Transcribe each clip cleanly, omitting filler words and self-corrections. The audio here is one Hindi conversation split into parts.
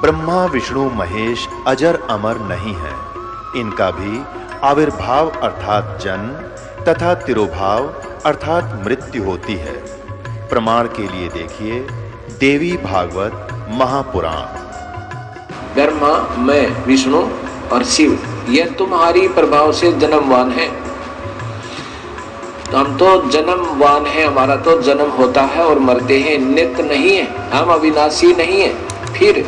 ब्रह्मा विष्णु महेश अजर अमर नहीं है। इनका भी आविर्भाव अर्थात जन्म तथा तिरोभाव अर्थात मृत्यु होती है। प्रमाण के लिए देखिए देवी भागवत महापुराण। ब्रह्मा, मैं, विष्णु और शिव ये तुम्हारी प्रभाव से जन्मवान है। तो हम तो जन्मवान है, हमारा तो जन्म होता है और मरते हैं, नित्य नहीं है, हम अविनाशी नहीं है। फिर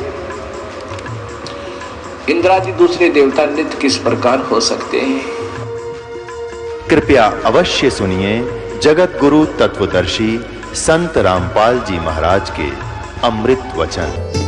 इंद्रादि दूसरे देवता नित्य किस प्रकार हो सकते हैं? कृपया अवश्य सुनिए जगत गुरु तत्वदर्शी संत रामपाल जी महाराज के अमृत वचन।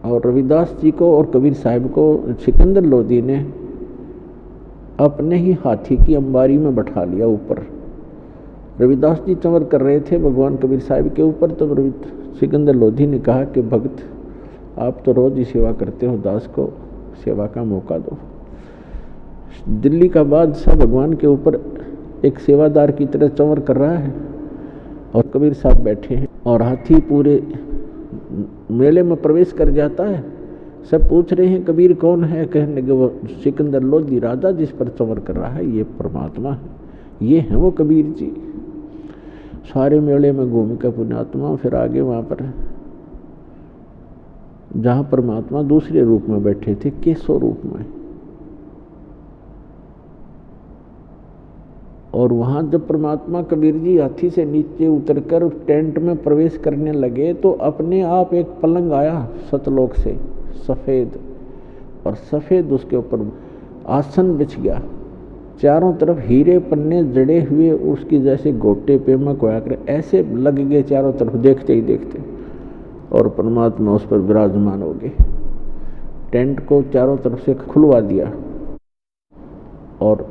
और रविदास जी को और कबीर साहब को सिकंदर लोधी ने अपने ही हाथी की अंबारी में बैठा लिया ऊपर। रविदास जी चंवर कर रहे थे भगवान कबीर साहब के ऊपर, तो सिकंदर लोधी ने कहा कि भक्त आप तो रोज ही सेवा करते हो, दास को सेवा का मौका दो। दिल्ली का बादशाह भगवान के ऊपर एक सेवादार की तरह चंवर कर रहा है और कबीर साहब बैठे हैं और हाथी पूरे मेले में प्रवेश कर जाता है। सब पूछ रहे हैं कबीर कौन है? कहने लगे वो सिकंदर लोधी राजा जिस पर चंवर कर रहा है ये परमात्मा है, ये है वो कबीर जी। सारे मेले में घूम के पुण्यात्मा फिर आगे वहाँ पर जहाँ परमात्मा दूसरे रूप में बैठे थे, केशव रूप में, और वहाँ जब परमात्मा कबीर जी हाथी से नीचे उतरकर टेंट में प्रवेश करने लगे तो अपने आप एक पलंग आया सतलोक से सफ़ेद, और सफ़ेद उसके ऊपर आसन बिछ गया। चारों तरफ हीरे पन्ने जड़े हुए उसकी जैसे गोटे पे में कोया कर ऐसे लग गए चारों तरफ देखते ही देखते, और परमात्मा उस पर विराजमान हो गए। टेंट को चारों तरफ से खुलवा दिया और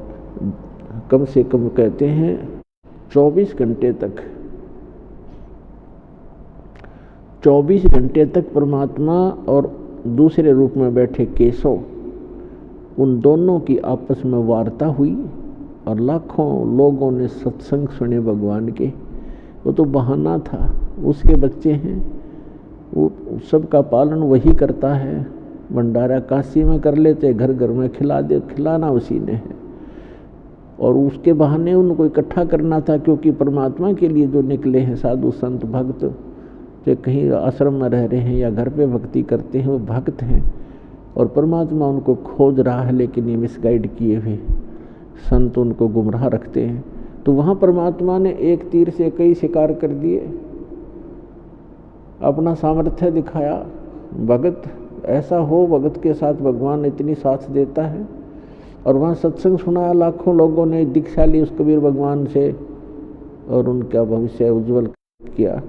कम से कम कहते हैं 24 घंटे तक परमात्मा और दूसरे रूप में बैठे केशव, उन दोनों की आपस में वार्ता हुई और लाखों लोगों ने सत्संग सुने भगवान के। वो तो बहाना था, उसके बच्चे हैं, वो सबका पालन वही करता है। भंडारा काशी में कर लेते, घर घर में खिलाना उसी ने है, और उसके बहाने उनको इकट्ठा करना था, क्योंकि परमात्मा के लिए जो निकले हैं साधु संत भक्त, जो कहीं आश्रम में रह रहे हैं या घर पे भक्ति करते हैं, वो भक्त हैं और परमात्मा उनको खोज रहा है, लेकिन ये मिसगाइड किए हुए संत उनको गुमराह रखते हैं। तो वहाँ परमात्मा ने एक तीर से कई शिकार कर दिए, अपना सामर्थ्य दिखाया। भगत ऐसा हो, भगत के साथ भगवान इतनी साथ देता है। और वहाँ सत्संग सुनाया, लाखों लोगों ने दीक्षा ली उस कबीर भगवान से और उनका भविष्य उज्जवल किया।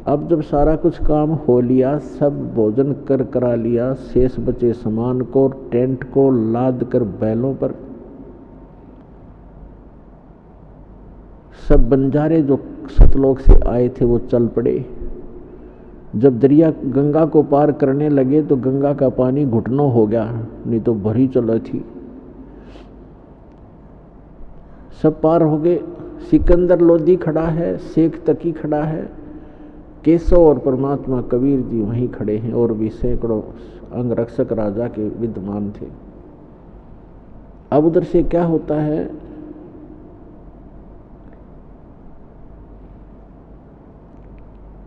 अब जब सारा कुछ काम हो लिया, सब भोजन करा लिया, शेष बचे सामान को टेंट को लाद कर बैलों पर सब बंजारे जो सतलोक से आए थे वो चल पड़े। जब दरिया गंगा को पार करने लगे तो गंगा का पानी घुटनों हो गया, नहीं तो भरी चल थी। सब पार हो गए। सिकंदर लोधी खड़ा है, शेख तकी खड़ा है, केशव और परमात्मा कबीर जी वहीं खड़े हैं, और भी सैकड़ों अंगरक्षक राजा के विद्यमान थे। अब उधर से क्या होता है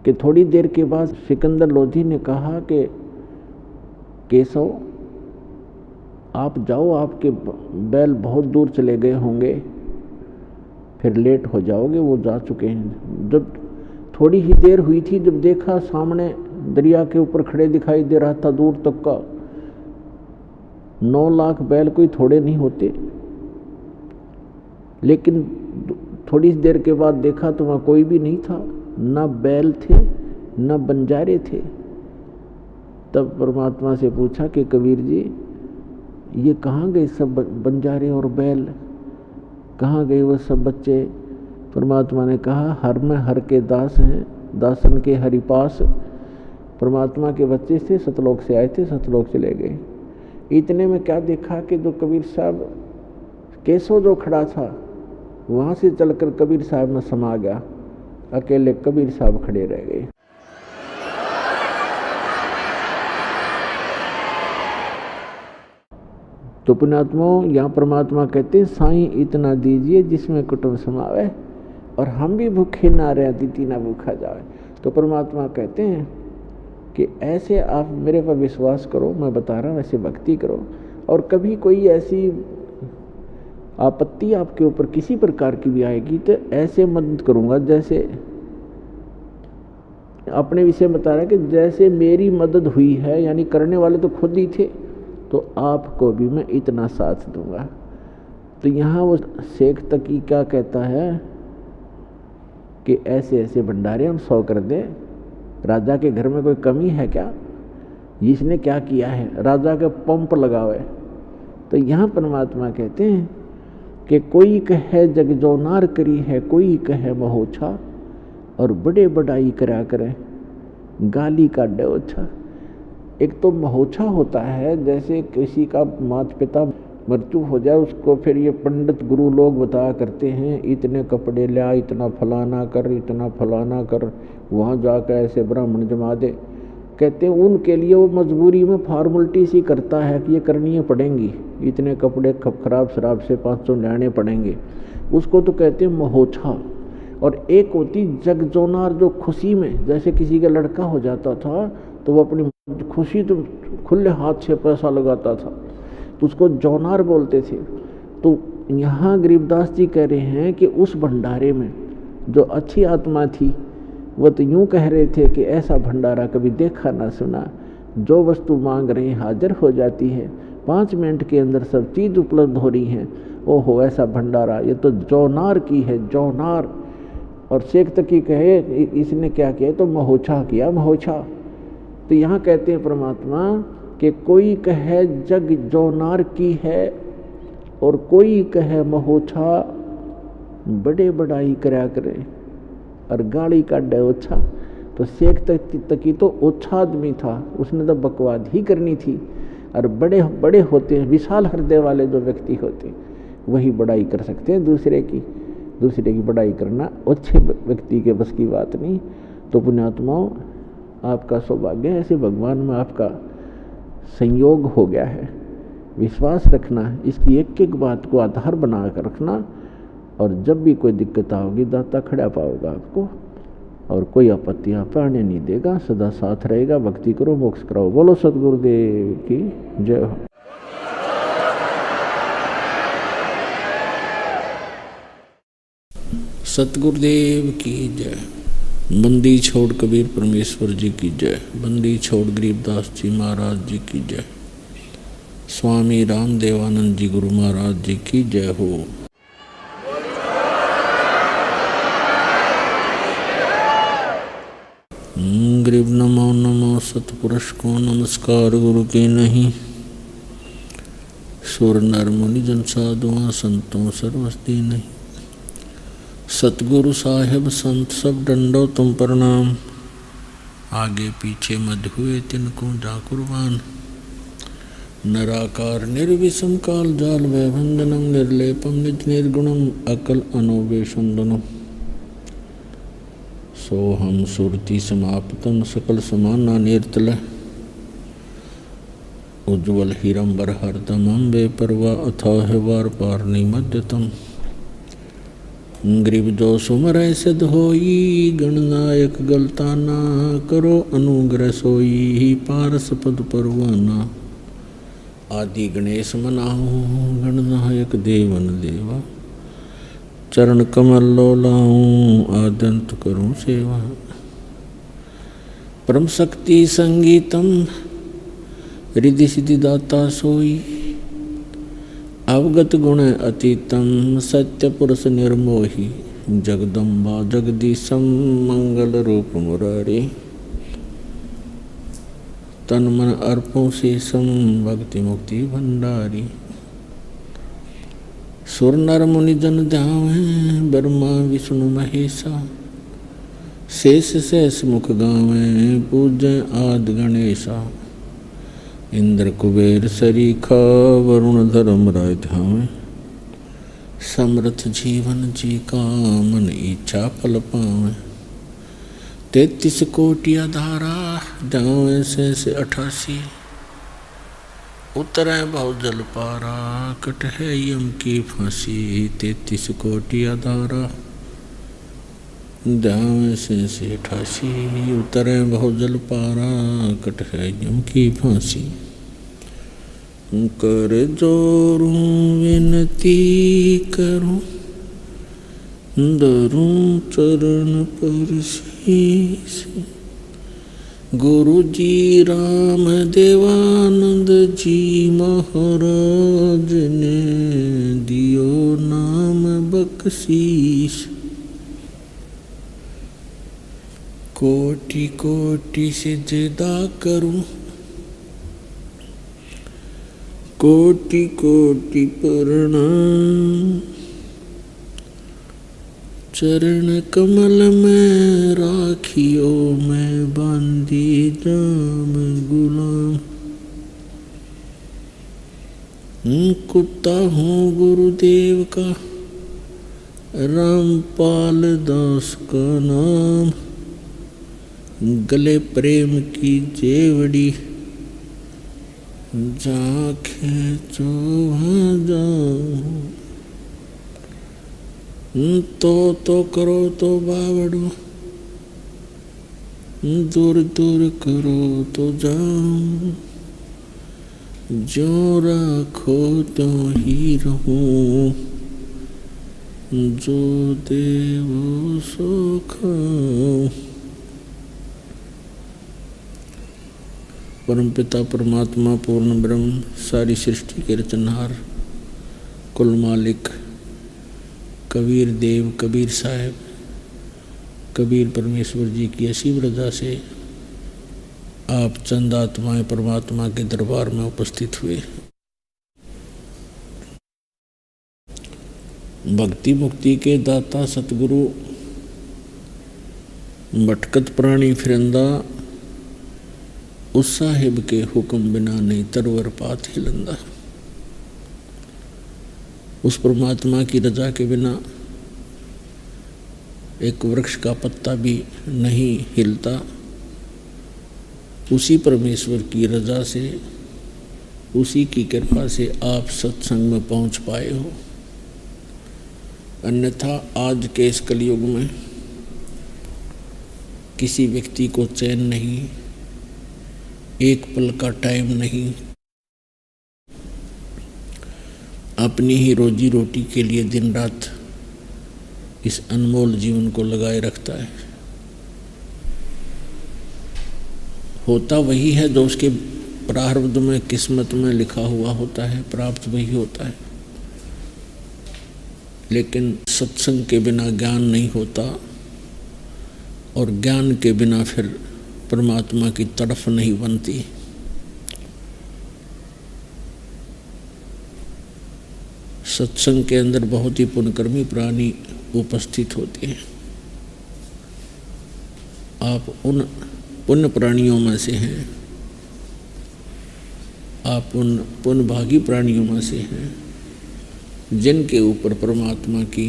कि थोड़ी देर के बाद सिकंदर लोधी ने कहा कि केशव आप जाओ, आपके बैल बहुत दूर चले गए होंगे, फिर लेट हो जाओगे, वो जा चुके हैं। जब थोड़ी ही देर हुई थी, जब देखा सामने दरिया के ऊपर खड़े दिखाई दे रहा था दूर तक का 9 लाख बैल कोई थोड़े नहीं होते। लेकिन थोड़ी देर के बाद देखा तो वहाँ कोई भी नहीं था, न बैल थे न बंजारे थे। तब परमात्मा से पूछा कि कबीर जी, ये कहाँ गए सब बंजारे और बैल, कहाँ गए वो सब बच्चे? परमात्मा ने कहा, हर में हर के दास हैं, दासन के हरि पास। परमात्मा के बच्चे थे, सतलोक से आए थे, सतलोक चले गए। इतने में क्या देखा कि जो कबीर साहब केशव जो खड़ा था, वहाँ से चलकर कबीर साहब में समा गया, अकेले कबीर साहब खड़े रह गए। तो पुण्यात्माओं, यहाँ परमात्मा कहते हैं, साईं इतना दीजिए जिसमें कुटुंब समावे, और हम भी भूखे ना रहे, अतिथि ना भूखा जाए। तो परमात्मा कहते हैं कि ऐसे आप मेरे पर विश्वास करो, मैं बता रहा हूँ, ऐसे भक्ति करो। और कभी कोई ऐसी आपत्ति आपके ऊपर किसी प्रकार की भी आएगी तो ऐसे मदद करूँगा, जैसे अपने विषय बता रहा है कि जैसे मेरी मदद हुई है, यानी करने वाले तो खुद ही थे, तो आपको भी मैं इतना साथ दूंगा। तो यहाँ वो शेख तकी क्या कहता है कि ऐसे ऐसे भंडारे हम 100 कर दें, राजा के घर में कोई कमी है क्या? इसने क्या किया है, राजा का पंप लगावे। तो यहाँ परमात्मा कहते हैं कि कोई कहे जग जोनार करी है, कोई कहे महोछा, और बड़े बड़ाई करा करे गाली का डोछा। एक तो महोछा होता है, जैसे किसी का माता पिता मृत्यु हो जाए, उसको फिर ये पंडित गुरु लोग बताया करते हैं, इतने कपड़े ला, इतना फलाना कर, इतना फलाना कर, वहाँ जाकर ऐसे ब्राह्मण जमा दे। कहते हैं उनके लिए वो मजबूरी में फॉर्मेलिटी सी करता है कि ये करनी पड़ेंगी, इतने कपड़े खराब शराब से 500 लाने पड़ेंगे, उसको तो कहते हैं महोछा। और एक होती जगजोनार, जो खुशी में, जैसे किसी का लड़का हो जाता था तो वो अपनी खुशी तो खुले हाथ से पैसा लगाता था, तो उसको जौनार बोलते थे। तो यहाँ गरीबदास जी कह रहे हैं कि उस भंडारे में जो अच्छी आत्मा थी, वो तो यूँ कह रहे थे कि ऐसा भंडारा कभी देखा ना सुना, जो वस्तु मांग रहे हैं हाजिर हो जाती है, 5 मिनट के अंदर सब चीज़ उपलब्ध हो रही हैं। ओहो, ऐसा भंडारा, ये तो जौनार की है, जौनार। और शेख तकी कहे इसने क्या किया, तो महोछा किया, महोछा। तो यहाँ कहते हैं परमात्मा कि कोई कहे जग जौनार की है और कोई कहे महोछा, बड़े बड़ाई करा करे और गाली का डोछा। तो शेख तकी तो ओछा आदमी था, उसने तो बकवाद ही करनी थी। और बड़े बड़े होते हैं, विशाल हृदय वाले जो व्यक्ति होते हैं, वही बड़ाई कर सकते हैं दूसरे की बड़ाई करना अच्छे व्यक्ति के बस की बात नहीं। तो पुण्यात्माओं, आपका सौभाग्य है, ऐसे भगवान में आपका संयोग हो गया है। विश्वास रखना, इसकी एक एक बात को आधार बना कर रखना, और जब भी कोई दिक्कत आओगी दाता खड़ा पाओगा आपको, और कोई आपत्ति आप आने नहीं देगा, सदा साथ रहेगा। भक्ति करो, मोक्ष कराओ। बोलो सतगुरुदेव की जय हो। सतगुरुदेव की जय। बंदी छोड़ कबीर परमेश्वर जी की जय। बंदी छोड़ गरीबदास जी महाराज जी की जय। स्वामी राम देवानंद जी गुरु महाराज जी की जय हो। गरीब नमो नमो सतपुरुष को नमस्कार गुरु की नहीं। सुर नर मुनि जन साधुआ संतों सर्वस्ती नहीं। सतगुरु साहेब संत सब डंडो तुम प्रणाम। आगे पीछे मध्य हुए तिनको जा कुर्बान। नराकार निर्विषम काल जाल वैभंजनम निर्लेपम निज निर्गुणम अकल अनोवेशंदनम। सोहम सुरति समाप्तम सकल समाना निर्तल। उज्ज्वल हिरंबर हरदमं बेपरवा अथाह वार पार निमध्यतम। गरीब जो सुमर सिद्ध होई गणनायक गलता ना करो अनुग्रह सोई पारस पद परवाना। आदि गणेश मनाऊं गणनायक देवन देवा, चरण कमल लोलाऊं आदंत करूं सेवा। परम शक्ति संगीतम रिद्धि सिद्धि दाता सोई, अवगत गुण अतीतम सत्य पुरुष निर्मोही, जगदम्बा जगदीशम मंगल रूप मुरारी, तन मन अर्पों शेषम भक्ति मुक्ति भंडारी। सुर नर मुनि जन ध्यावे ब्रह्मा विष्णु महेशा, शेष शेष मुख गावे पूजय आदि गणेशा। इंद्र कुबेर सरीखा वरुण धर्म राय ध्यावे, समर्थ जीवन जी का मन इच्छा फल पावे। 33 कोटि धारा जावे से 88, उतरे भव जल पारा कट है यम की फांसी। 33 कोटि धारा जावे से 88, उतरे भव जल पारा कट है यम की फांसी। कर जोरूं विनती करूं धरूं चरण पर शीस, गुरु जी राम देवानंद जी महाराज ने दियो नाम बख्शीश। कोटि कोटि सिजदा करूं कोटि कोटि प्रणाम, चरण कमल में राखियो मैं बांधी जाम गुलाम। कुत्ता हूँ गुरुदेव का रामपाल दास का नाम, गले प्रेम की जेवड़ी जा खेचो वहाँ जाऊं। तो करो तो बावड़ो, दूर दूर करो तो जाऊं। जो राखो तो ही रहूं, जो देवो सो खाऊं। परमपिता परमात्मा पूर्ण ब्रह्म सारी सृष्टि के रचनहार कुल मालिक कबीर देव कबीर साहब कबीर परमेश्वर जी की असीम रजा से आप चंद आत्माएं परमात्मा के दरबार में उपस्थित हुए। भक्ति मुक्ति के दाता सतगुरु भटकत प्राणी फिरंदा, उस साहिब के हुक्म बिना नहीं तरवर पात हिलंदा। उस परमात्मा की रजा के बिना एक वृक्ष का पत्ता भी नहीं हिलता। उसी परमेश्वर की रजा से, उसी की कृपा से आप सत्संग में पहुंच पाए हो। अन्यथा आज के इस कलयुग में किसी व्यक्ति को चैन नहीं, एक पल का टाइम नहीं, अपनी ही रोजी रोटी के लिए दिन रात इस अनमोल जीवन को लगाए रखता है। होता वही है जो उसके प्रारब्ध में किस्मत में लिखा हुआ होता है, प्राप्त वही होता है। लेकिन सत्संग के बिना ज्ञान नहीं होता, और ज्ञान के बिना फिर परमात्मा की तड़फ नहीं बनती। सत्संग के अंदर बहुत ही पुण्यकर्मी प्राणी उपस्थित होते हैं। आप उन पुण्य प्राणियों में से हैं, आप उन पुण्यभागी प्राणियों में से हैं जिनके ऊपर परमात्मा की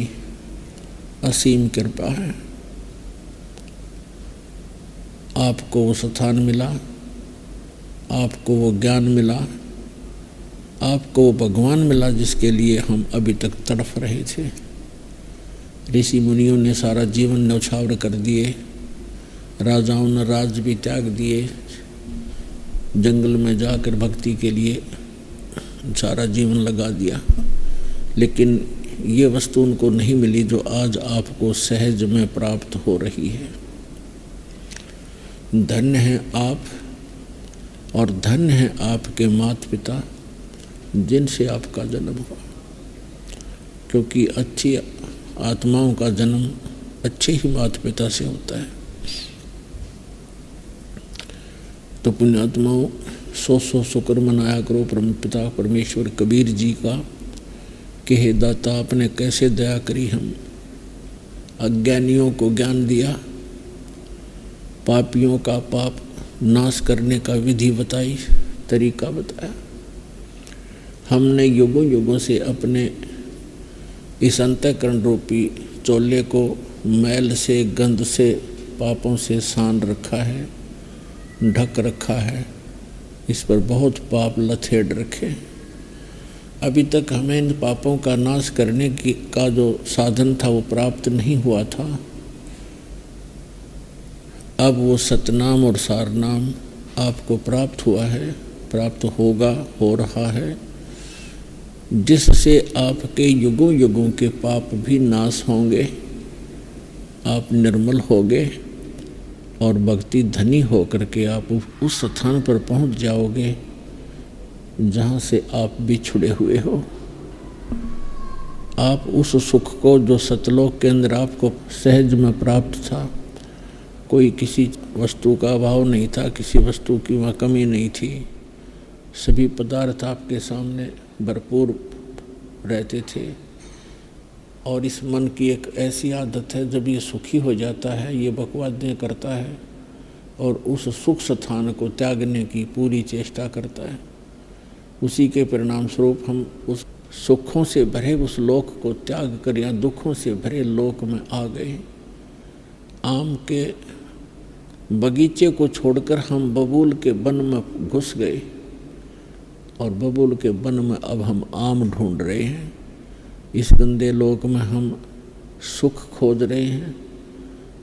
असीम कृपा है। आपको वो स्थान मिला, आपको वो ज्ञान मिला, आपको वो भगवान मिला जिसके लिए हम अभी तक तड़फ रहे थे। ऋषि मुनियों ने सारा जीवन न्यौछावर कर दिए, राजाओं ने राज भी त्याग दिए, जंगल में जाकर भक्ति के लिए सारा जीवन लगा दिया, लेकिन ये वस्तु उनको नहीं मिली जो आज आपको सहज में प्राप्त हो रही है। धन्य हैं आप और धन्य हैं आपके माता पिता जिनसे आपका जन्म हुआ, क्योंकि अच्छी आत्माओं का जन्म अच्छे ही माता पिता से होता है। तो पुण्यात्माओं, 100 शुक्र मनाया करो परम पिता परमेश्वर कबीर जी का कि हे दाता आपने कैसे दया करी, हम अज्ञानियों को ज्ञान दिया, पापियों का पाप नाश करने का विधि बताई, तरीका बताया। हमने युगों युगों से अपने इस अंतःकरण रूपी चोले को मैल से, गंध से, पापों से सान रखा है, ढक रखा है, इस पर बहुत पाप लथेड़ रखे। अभी तक हमें इन पापों का नाश करने का जो साधन था वो प्राप्त नहीं हुआ था। अब वो सतनाम और सारनाम आपको प्राप्त हुआ है, प्राप्त होगा, हो रहा है, जिससे आपके युगों युगों के पाप भी नाश होंगे, आप निर्मल होगे और भक्ति धनी होकर के आप उस स्थान पर पहुंच जाओगे जहां से आप भी छुड़े हुए हो। आप उस सुख को जो सतलोक के अंदर आपको सहज में प्राप्त था, कोई किसी वस्तु का अभाव नहीं था, किसी वस्तु की वहाँ कमी नहीं थी, सभी पदार्थ आपके सामने भरपूर रहते थे। और इस मन की एक ऐसी आदत है, जब ये सुखी हो जाता है ये बकवादें करता है और उस सुख स्थान को त्यागने की पूरी चेष्टा करता है। उसी के परिणाम स्वरूप हम उस सुखों से भरे उस लोक को त्याग कर या दुखों से भरे लोक में आ गए। आम के बगीचे को छोड़कर हम बबूल के वन में घुस गए और बबूल के वन में अब हम आम ढूंढ रहे हैं। इस गंदे लोक में हम सुख खोज रहे हैं।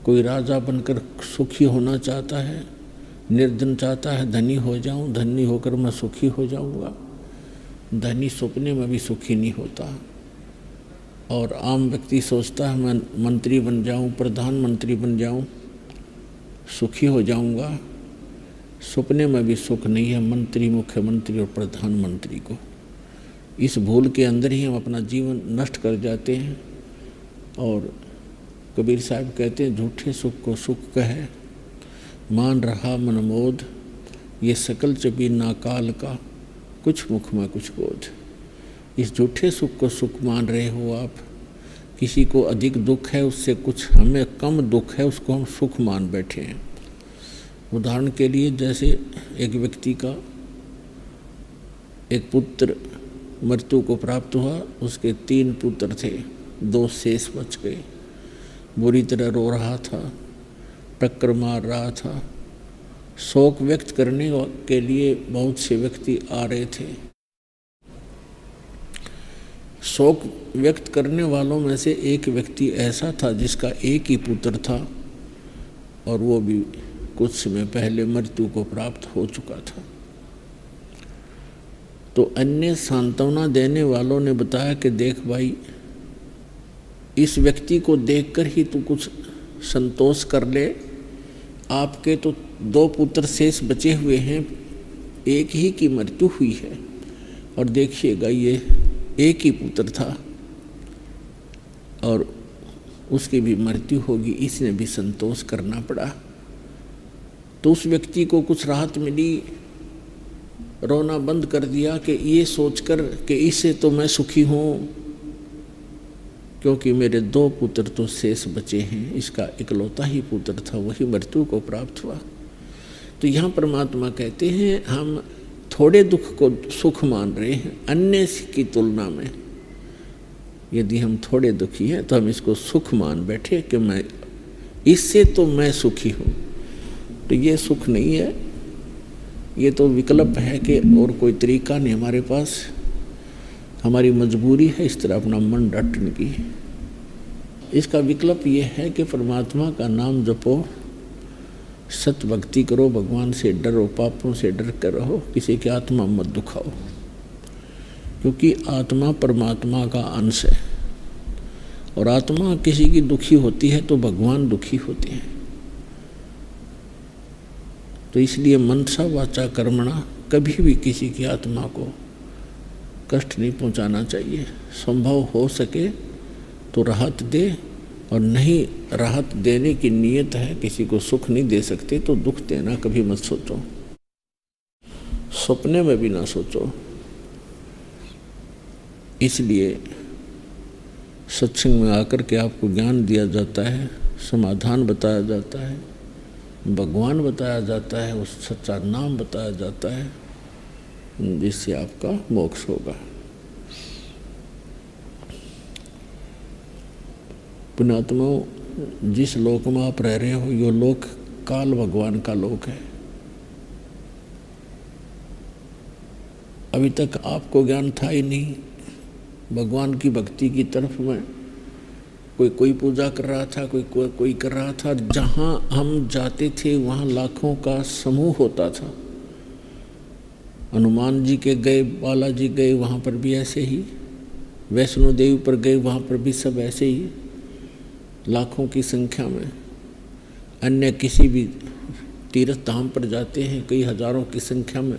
कोई राजा बनकर सुखी होना चाहता है, निर्धन चाहता है धनी हो जाऊं, धनी होकर मैं सुखी हो जाऊंगा। धनी सपने में भी सुखी नहीं होता। और आम व्यक्ति सोचता है मैं मंत्री बन जाऊं, प्रधानमंत्री बन जाऊं, सुखी हो जाऊंगा। सपने में भी सुख नहीं है मंत्री, मुख्यमंत्री और प्रधानमंत्री को। इस भूल के अंदर ही हम अपना जीवन नष्ट कर जाते हैं। और कबीर साहब कहते हैं, झूठे सुख को सुख कहे, मान रहा मनमोद, ये सकल चबी नाकाल का, कुछ मुख में कुछ बोध। इस झूठे सुख को सुख मान रहे हो आप। किसी को अधिक दुख है, उससे कुछ हमें कम दुख है, उसको हम सुख मान बैठे हैं। उदाहरण के लिए, जैसे एक व्यक्ति का एक पुत्र मृत्यु को प्राप्त हुआ, उसके 3 पुत्र थे, 2 शेष बच गए। बुरी तरह रो रहा था, टक्कर मार रहा था। शोक व्यक्त करने के लिए बहुत से व्यक्ति आ रहे थे। शोक व्यक्त करने वालों में से एक व्यक्ति ऐसा था जिसका एक ही पुत्र था और वो भी कुछ समय पहले मृत्यु को प्राप्त हो चुका था। तो अन्य सांत्वना देने वालों ने बताया कि देख भाई, इस व्यक्ति को देखकर ही तू कुछ संतोष कर ले। आपके तो 2 पुत्र शेष बचे हुए हैं, एक ही की मृत्यु हुई है और देखिएगा ये एक ही पुत्र था और उसकी भी मृत्यु होगी, इसने भी संतोष करना पड़ा। तो उस व्यक्ति को कुछ राहत मिली, रोना बंद कर दिया कि ये सोचकर कि इससे तो मैं सुखी हूँ, क्योंकि मेरे 2 पुत्र तो शेष बचे हैं, इसका इकलौता ही पुत्र था, वही मृत्यु को प्राप्त हुआ। तो यहाँ परमात्मा कहते हैं हम थोड़े दुख को सुख मान रहे हैं अन्य की तुलना में। यदि हम थोड़े दुखी हैं तो हम इसको सुख मान बैठे कि मैं इससे तो मैं सुखी हूँ। तो ये सुख नहीं है, ये तो विकल्प है कि और कोई तरीका नहीं हमारे पास। हमारी मजबूरी है इस तरह अपना मन रटने की। इसका विकल्प ये है कि परमात्मा का नाम जपो, सत भक्ति करो, भगवान से डरो, पापों से डर कर रहो, किसी की आत्मा मत दुखाओ। क्योंकि आत्मा परमात्मा का अंश है और आत्मा किसी की दुखी होती है तो भगवान दुखी होते हैं। तो इसलिए मनसा वाचा कर्मणा कभी भी किसी की आत्मा को कष्ट नहीं पहुंचाना चाहिए। संभव हो सके तो राहत दे, और नहीं राहत देने की नीयत है, किसी को सुख नहीं दे सकते तो दुख देना कभी मत सोचो, सपने में भी ना सोचो। इसलिए सत्संग में आकर के आपको ज्ञान दिया जाता है, समाधान बताया जाता है, भगवान बताया जाता है, उस सच्चा नाम बताया जाता है, जिससे आपका मोक्ष होगा। पुण्यात्माओं, जिस लोक में आप रह रहे हो यो लोक काल भगवान का लोक है। अभी तक आपको ज्ञान था ही नहीं, भगवान की भक्ति की तरफ में कोई पूजा कर रहा था, कोई कर रहा था। जहाँ हम जाते थे वहाँ लाखों का समूह होता था। हनुमान जी के गए, बालाजी गए, वहाँ पर भी ऐसे ही, वैष्णो देवी पर गए, वहाँ पर भी सब ऐसे ही लाखों की संख्या में। अन्य किसी भी तीर्थ धाम पर जाते हैं, कई हजारों की संख्या में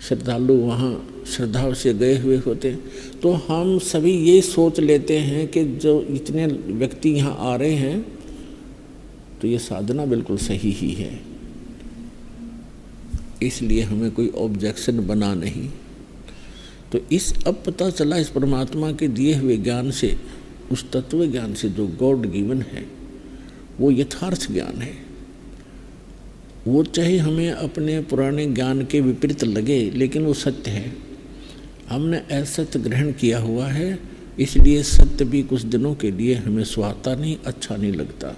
श्रद्धालु वहाँ श्रद्धा से गए हुए होते हैं। तो हम सभी ये सोच लेते हैं कि जो इतने व्यक्ति यहाँ आ रहे हैं तो ये साधना बिल्कुल सही ही है, इसलिए हमें कोई ऑब्जेक्शन बना नहीं। तो इस अब पता चला इस परमात्मा के दिए हुए ज्ञान से, उस तत्व ज्ञान से जो गॉड गिवन है, वो यथार्थ ज्ञान है। वो चाहे हमें अपने पुराने ज्ञान के विपरीत लगे, लेकिन वो सत्य है। हमने असत्य ग्रहण किया हुआ है, इसलिए सत्य भी कुछ दिनों के लिए हमें सुहाता नहीं, अच्छा नहीं लगता।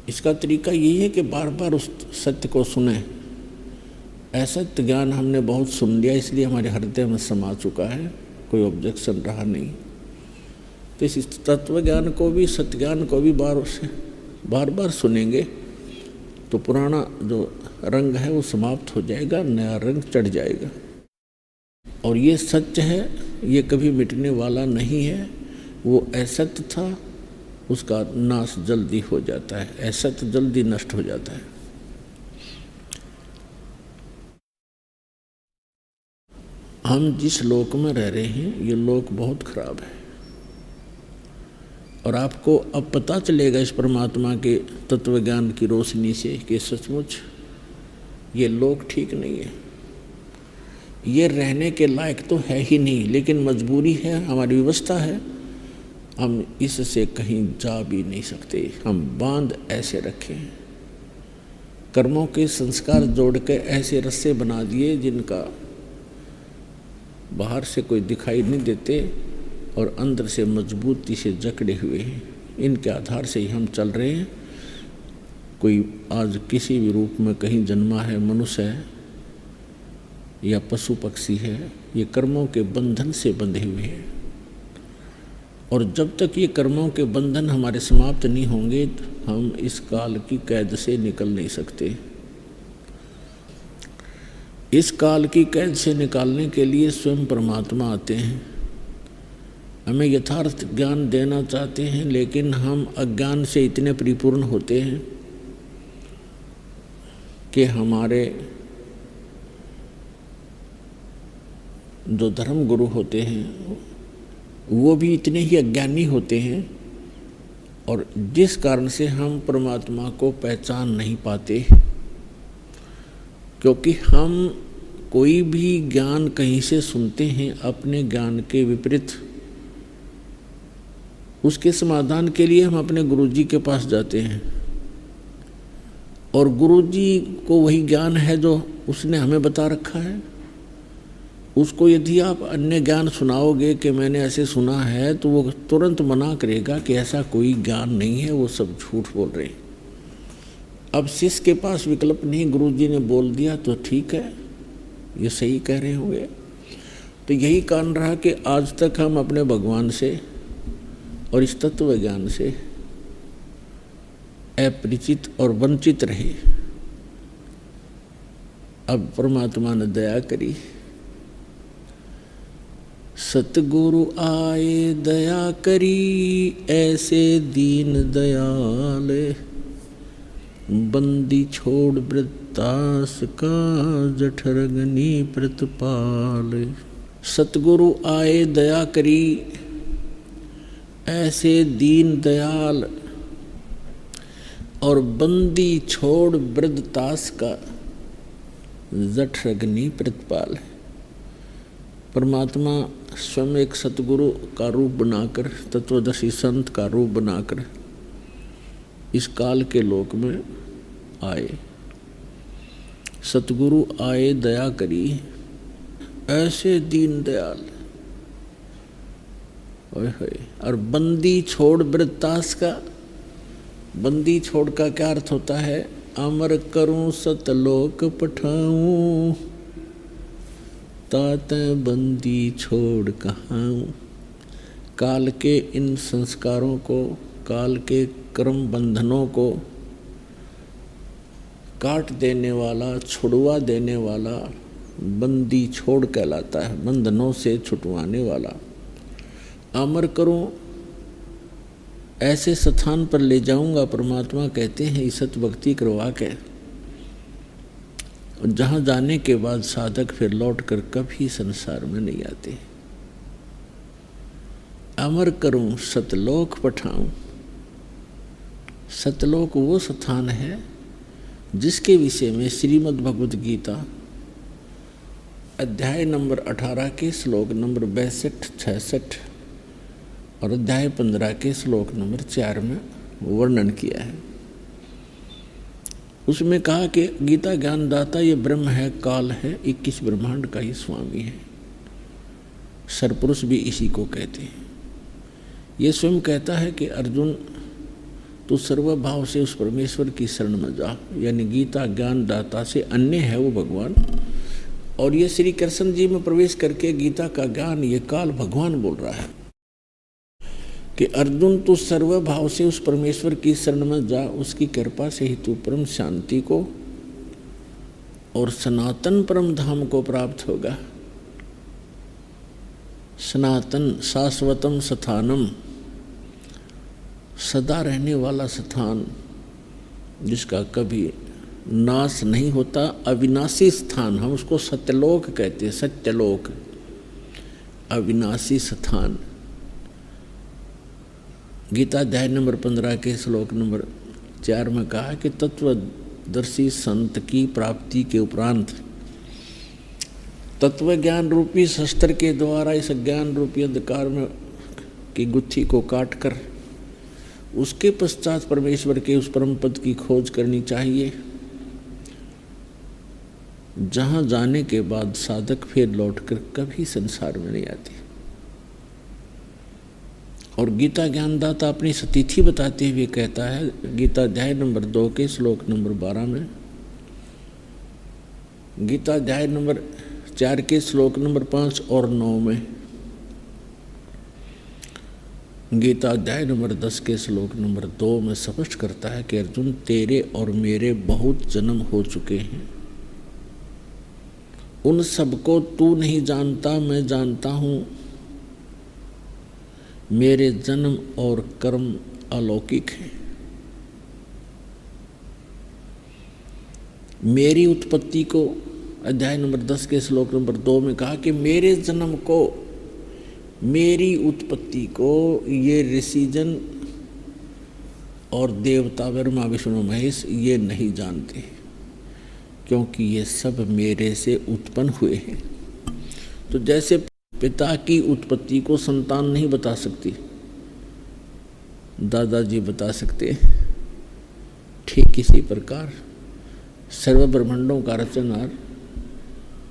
इसका तरीका यही है कि बार बार उस सत्य को सुने। असत्य ज्ञान हमने बहुत सुन लिया, इसलिए हमारे हृदय में समा चुका है, कोई ऑब्जेक्शन रहा नहीं। तो इस तत्व ज्ञान को भी, सत्य ज्ञान को भी बार बार सुनेंगे तो पुराना जो रंग है वो समाप्त हो जाएगा, नया रंग चढ़ जाएगा। और ये सत्य है, ये कभी मिटने वाला नहीं है। वो असत्य था, उसका नाश जल्दी हो जाता है, असत्य जल्दी नष्ट हो जाता है। हम जिस लोक में रह रहे हैं ये लोक बहुत खराब है, और आपको अब पता चलेगा इस परमात्मा के तत्व ज्ञान की रोशनी से कि सचमुच ये लोक ठीक नहीं है, ये रहने के लायक तो है ही नहीं, लेकिन मजबूरी है, हमारी व्यवस्था है, हम इससे कहीं जा भी नहीं सकते। हम बांध ऐसे रखे हैं, कर्मों के संस्कार जोड़ के ऐसे रस्से बना दिए जिनका बाहर से कोई दिखाई नहीं देते और अंदर से मजबूती से जकड़े हुए हैं। इनके आधार से ही हम चल रहे हैं। कोई आज किसी भी रूप में कहीं जन्मा है, मनुष्य है या पशु पक्षी है, ये कर्मों के बंधन से बंधे हुए हैं। और जब तक ये कर्मों के बंधन हमारे समाप्त नहीं होंगे हम इस काल की कैद से निकल नहीं सकते। इस काल की कैद से निकालने के लिए स्वयं परमात्मा आते हैं, हमें यथार्थ ज्ञान देना चाहते हैं, लेकिन हम अज्ञान से इतने परिपूर्ण होते हैं कि हमारे जो धर्म गुरु होते हैं वो भी इतने ही अज्ञानी होते हैं, और जिस कारण से हम परमात्मा को पहचान नहीं पाते, क्योंकि हम कोई भी ज्ञान कहीं से सुनते हैं अपने ज्ञान के विपरीत, उसके समाधान के लिए हम अपने गुरुजी के पास जाते हैं, और गुरुजी को वही ज्ञान है जो उसने हमें बता रखा है। उसको यदि आप अन्य ज्ञान सुनाओगे कि मैंने ऐसे सुना है, तो वो तुरंत मना करेगा कि ऐसा कोई ज्ञान नहीं है, वो सब झूठ बोल रहे हैं। अब शिष्य के पास विकल्प नहीं, गुरुजी ने बोल दिया तो ठीक है, ये सही कह रहे होंगे। तो यही कारण रहा कि आज तक हम अपने भगवान से और इस तत्व ज्ञान से अपरिचित और वंचित रहे। अब परमात्मा ने दया करी सतगुरु आए दया करी, ऐसे दीन दयाल, बंदी छोड़ वृत्तास का, जठरगनी प्रतिपाल। सतगुरु आए दया करी, ऐसे दीन दयाल, और बंदी छोड़ वृद्धतास का, जठरगनी प्रतिपाल। परमात्मा स्वयं एक सतगुरु का रूप बनाकर, तत्वदर्शी संत का रूप बनाकर इस काल के लोक में आए। सतगुरु आए दया करी, ऐसे दीन दयाल, और बंदी छोड़ वृत्तास का। बंदी छोड़ का क्या अर्थ होता है? अमर करूं सतलोक पठाऊं, ताते बंदी छोड़ कहाऊं। काल के इन संस्कारों को, काल के कर्म बंधनों को काट देने वाला, छुड़वा देने वाला बंदी छोड़ कहलाता है, बंधनों से छुटवाने वाला। अमर करूं, ऐसे स्थान पर ले जाऊंगा, परमात्मा कहते हैं ईसत भक्ति करवा के, जहाँ जाने के बाद साधक फिर लौट कर कभी संसार में नहीं आते। अमर करूं सतलोक पठाऊं। सतलोक वो स्थान है जिसके विषय में श्रीमद् भगवद गीता अध्याय नंबर 18 के श्लोक नंबर 62-66 और अध्याय 15 के श्लोक नंबर 4 में वर्णन किया है। उसमें कहा कि गीता ज्ञानदाता ये ब्रह्म है, काल है, 21 ब्रह्मांड का ही स्वामी है। सरपुरुष भी इसी को कहते हैं। ये स्वयं कहता है कि अर्जुन तू सर्वभाव से उस परमेश्वर की शरण में जा, यानी गीता ज्ञानदाता से अन्य है वो भगवान। और ये श्री कृष्ण जी में प्रवेश करके गीता का ज्ञान ये काल भगवान बोल रहा है कि अर्जुन तू सर्वभाव से उस परमेश्वर की शरण में जा, उसकी कृपा से ही तू परम शांति को और सनातन परम धाम को प्राप्त होगा। सनातन शाश्वतम स्थानम, सदा रहने वाला स्थान जिसका कभी नाश नहीं होता, अविनाशी स्थान, हम उसको सत्यलोक कहते हैं। सत्यलोक, अविनाशी स्थान। गीता अध्याय नंबर 15 के श्लोक नंबर 4 में कहा कि तत्वदर्शी संत की प्राप्ति के उपरांत तत्व ज्ञान रूपी शस्त्र के द्वारा इस ज्ञान रूपी अंधकार में की गुत्थी को काटकर उसके पश्चात परमेश्वर के उस परम पद की खोज करनी चाहिए, जहां जाने के बाद साधक फिर लौटकर कभी संसार में नहीं आती। और गीता ज्ञानदाता अपनी सतिथि बताते हुए कहता है गीता अध्याय नंबर 2 के श्लोक नंबर 12 में, गीता अध्याय नंबर 4 के श्लोक नंबर 5 और 9 में, गीता अध्याय नंबर 10 के श्लोक नंबर 2 में स्पष्ट करता है कि अर्जुन तेरे और मेरे बहुत जन्म हो चुके हैं, उन सबको तू नहीं जानता, मैं जानता हूं। मेरे जन्म और कर्म अलौकिक हैं। मेरी उत्पत्ति को अध्याय नंबर 10 के श्लोक नंबर 2 में कहा कि मेरे जन्म को, मेरी उत्पत्ति को ये ऋषिजन और देवता ब्रह्मा विष्णु महेश ये नहीं जानते, क्योंकि ये सब मेरे से उत्पन्न हुए हैं। तो जैसे पिता की उत्पत्ति को संतान नहीं बता सकती, दादाजी बता सकते, ठीक इसी प्रकार सर्व ब्रह्मांडों का रचनहार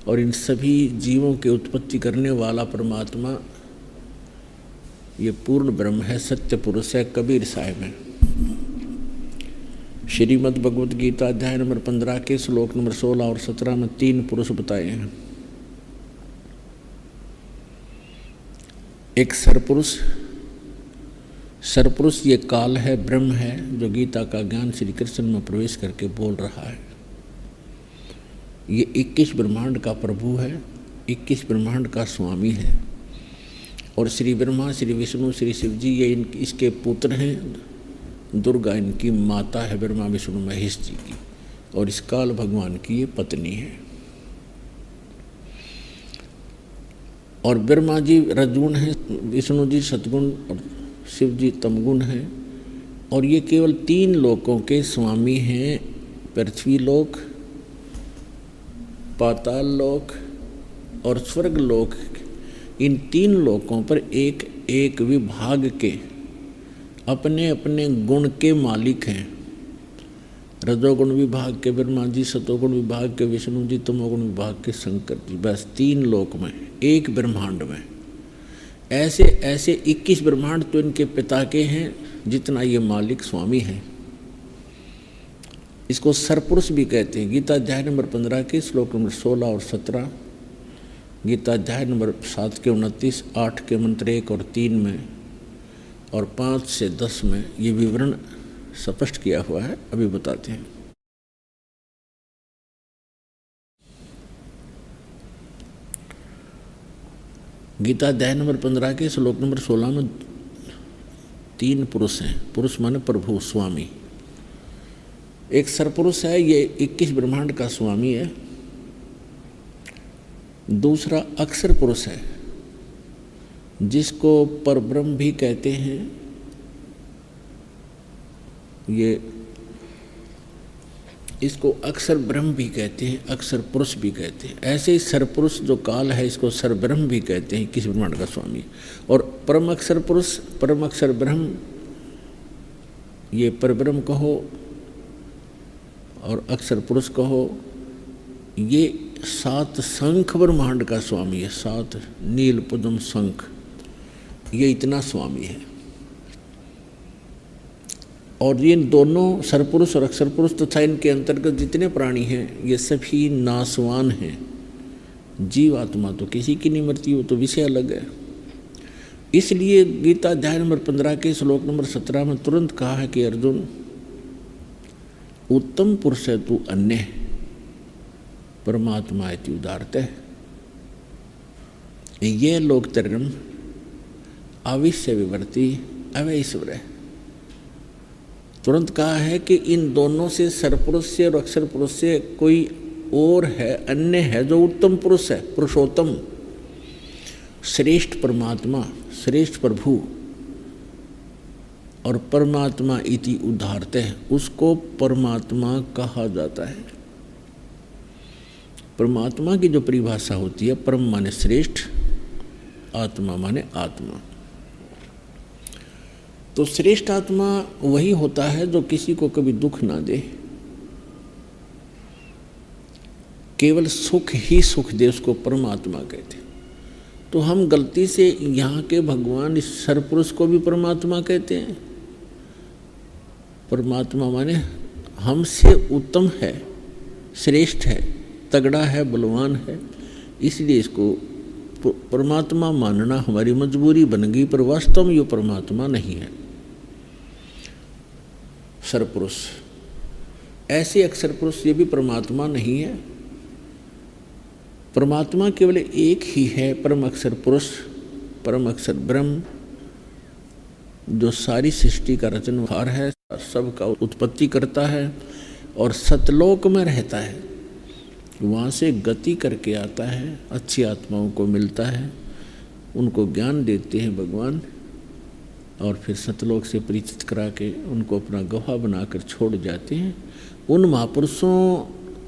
और इन सभी जीवों की उत्पत्ति करने वाला परमात्मा ये पूर्ण ब्रह्म है, सत्य पुरुष है। कबीर साहिब है। श्रीमद् भगवद गीता अध्याय नंबर 15 के श्लोक नंबर 16 और 17 में 3 पुरुष बताए हैं। एक सरपुरुष, सरपुरुष ये काल है, ब्रह्म है, जो गीता का ज्ञान श्री कृष्ण में प्रवेश करके बोल रहा है। ये 21 ब्रह्मांड का प्रभु है, 21 ब्रह्मांड का स्वामी है। और श्री ब्रह्मा, श्री विष्णु, श्री शिव जी ये इसके पुत्र हैं। दुर्गा इनकी माता है, ब्रह्मा विष्णु महेश जी की, और इस काल भगवान की ये पत्नी है। और ब्रह्मा जी रजगुण हैं, विष्णु जी सतगुण और शिव जी तमगुण हैं। और ये केवल 3 लोकों के स्वामी हैं, पृथ्वी लोक, पाताल लोक और स्वर्ग लोक। इन 3 लोकों पर एक एक विभाग के अपने अपने गुण के मालिक हैं। रजोगुण विभाग के ब्रह्मा जी, सतोगुण विभाग के विष्णु जी, तमोगुण विभाग के शंकर जी। बस 3 लोक में, एक ब्रह्मांड में। ऐसे ऐसे 21 ब्रह्मांड तो इनके पिता के हैं, जितना ये मालिक स्वामी हैं। इसको सरपुरुष भी कहते हैं। गीता अध्याय नंबर 15 के श्लोक नंबर 16 और 17, गीता अध्याय नंबर 7 के 29, 8 के मंत्र 1 और 3 में और 5 से 10 में ये विवरण स्पष्ट किया हुआ है। अभी बताते हैं। गीता अध्याय नंबर 15 के श्लोक नंबर 16 में 3 पुरुष हैं। पुरुष माने प्रभु, स्वामी। एक सरपुरुष है, ये 21 ब्रह्मांड का स्वामी है। दूसरा अक्षर पुरुष है, जिसको परब्रह्म भी कहते हैं। ये इसको अक्षर ब्रह्म भी कहते हैं, अक्षर पुरुष भी कहते हैं। ऐसे ही सरपुरुष जो काल है, इसको सरब्रह्म भी कहते हैं, 21 ब्रह्मांड का स्वामी। और परम अक्षर पुरुष, परम अक्षर ब्रह्म, ये परब्रह्म कहो और अक्षर पुरुष कहो, ये 7 शंख ब्रह्मांड का स्वामी है। 7 नील पद्म शंख, ये इतना स्वामी है। और ये दोनों सरपुरुष और अक्षर पुरुष तथा इनके अंतर्गत जितने प्राणी हैं, ये सभी नासवान हैं। जीव आत्मा तो किसी की नहीं मरती, वो तो विषय अलग है। इसलिए गीता अध्याय नंबर 15 के श्लोक नंबर 17 में तुरंत कहा है कि अर्जुन, उत्तम पुरुष है तू अन्य, परमात्मा इति उदारते। ये लोक तरम अविश्य विवर्ती अवैश्वर है। तुरंत कहा है कि इन दोनों से, सरपुरुष से और अक्षर पुरुष से कोई और है, अन्य है, जो उत्तम पुरुष है, पुरुषोत्तम, श्रेष्ठ परमात्मा, श्रेष्ठ प्रभु। और परमात्मा इति उदारते हैं, उसको परमात्मा कहा जाता है। परमात्मा की जो परिभाषा होती है, परम माने श्रेष्ठ, आत्मा माने आत्मा। तो श्रेष्ठ आत्मा वही होता है जो किसी को कभी दुख ना दे, केवल सुख ही सुख दे, उसको परमात्मा कहते हैं। तो हम गलती से यहाँ के भगवान इस सरपुरुष को भी परमात्मा कहते हैं। परमात्मा माने हमसे उत्तम है, श्रेष्ठ है, तगड़ा है, बलवान है, इसलिए इसको परमात्मा मानना हमारी मजबूरी बन गई। पर वास्तव में ये परमात्मा नहीं है, सरपुरुष। ऐसे अक्षर पुरुष ये भी परमात्मा नहीं है। परमात्मा केवल एक ही है, परम अक्षर पुरुष, परम अक्षर ब्रह्म, जो सारी सृष्टि का रचनहार है, सबका उत्पत्ति करता है और सतलोक में रहता है। वहाँ से गति करके आता है, अच्छी आत्माओं को मिलता है, उनको ज्ञान देते हैं भगवान, और फिर सतलोक से परिचित करा के उनको अपना गवाह बनाकर छोड़ जाते हैं। उन महापुरुषों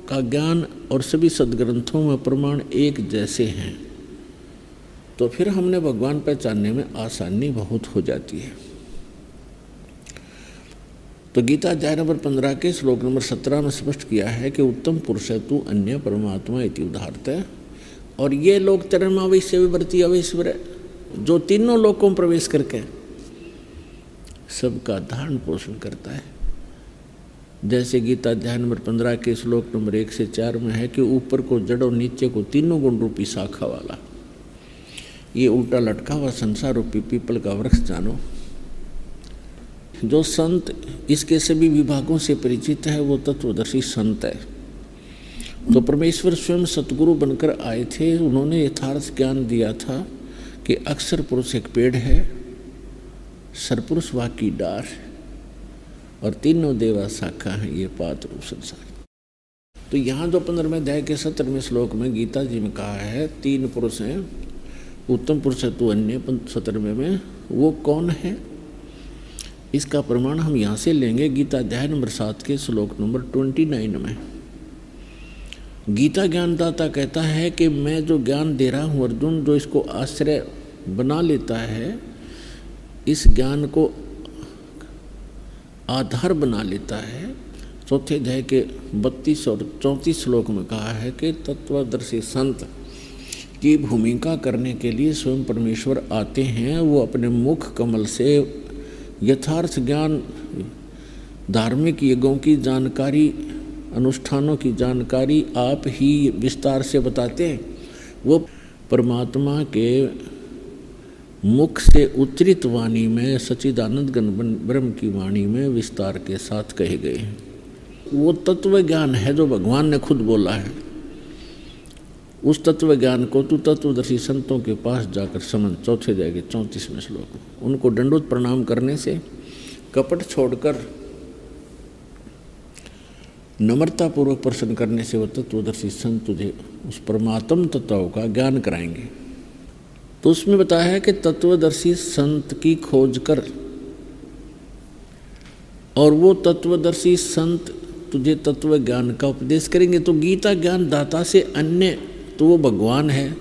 का ज्ञान और सभी सदग्रंथों में प्रमाण एक जैसे हैं, तो फिर हमने भगवान पहचानने में आसानी बहुत हो जाती है। तो गीता अध्याय नंबर 15 के श्लोक नंबर 17 में स्पष्ट किया है कि उत्तम पुरुष है तू अन्य, परमात्मा इति उदारते। और ये लोग तरम अवैश्य विवर्ती अवैश्वर, जो तीनों लोकों में प्रवेश करके सबका धारण पोषण करता है। जैसे गीता अध्याय नंबर 15 के श्लोक नंबर 1 से 4 में है कि ऊपर को जड़ और नीचे को तीनों गुण रूपी शाखा वाला ये उल्टा लटका हुआ संसार रूपी पीपल का वृक्ष जानो। जो संत इसके सभी विभागों से परिचित है वो तत्वदर्शी संत है। तो परमेश्वर स्वयं सतगुरु बनकर आए थे, उन्होंने यथार्थ ज्ञान दिया था कि अक्षर पुरुष एक पेड़ है, सरपुरुष वाकी डार और तीनों देवा शाखा है ये पात रूप संसार। तो यहाँ जो 15वें अध्याय के 17वें श्लोक में गीता जी में कहा है 3 पुरुष हैं, उत्तम पुरुष है तू अन्य, 17वें में वो कौन है? इसका प्रमाण हम यहाँ से लेंगे गीता अध्याय नंबर 7 के श्लोक नंबर 29 में। गीता ज्ञानदाता कहता है कि मैं जो ज्ञान दे रहा हूँ अर्जुन, जो इसको आश्रय बना लेता है, इस ज्ञान को आधार बना लेता है। चौथे अध्याय के 32 और 34 श्लोक में कहा है कि तत्वदर्शी संत की भूमिका करने के लिए स्वयं परमेश्वर आते हैं। वो अपने मुख कमल से यथार्थ ज्ञान, धार्मिक यज्ञों की जानकारी, अनुष्ठानों की जानकारी आप ही विस्तार से बताते हैं। वो परमात्मा के मुख से उच्चरित वाणी में, सच्चिदानंद घन ब्रह्म की वाणी में विस्तार के साथ कहे गए हैं। वो तत्व ज्ञान है जो भगवान ने खुद बोला है। उस तत्व ज्ञान को तू तत्वदर्शी संतों के पास जाकर समझ। चौथे अध्याय के 34वें श्लोक। उनको दंडोत प्रणाम करने से, कपट छोड़कर नम्रता पूर्वक प्रश्न करने से वो तत्वदर्शी संत तुझे उस परमात्म तत्व का ज्ञान कराएंगे। तो उसमें बताया है कि तत्वदर्शी संत की खोज कर और वो तत्वदर्शी संत तुझे तत्व ज्ञान का उपदेश करेंगे। तो गीता ज्ञान दाता से अन्य तो वो भगवान है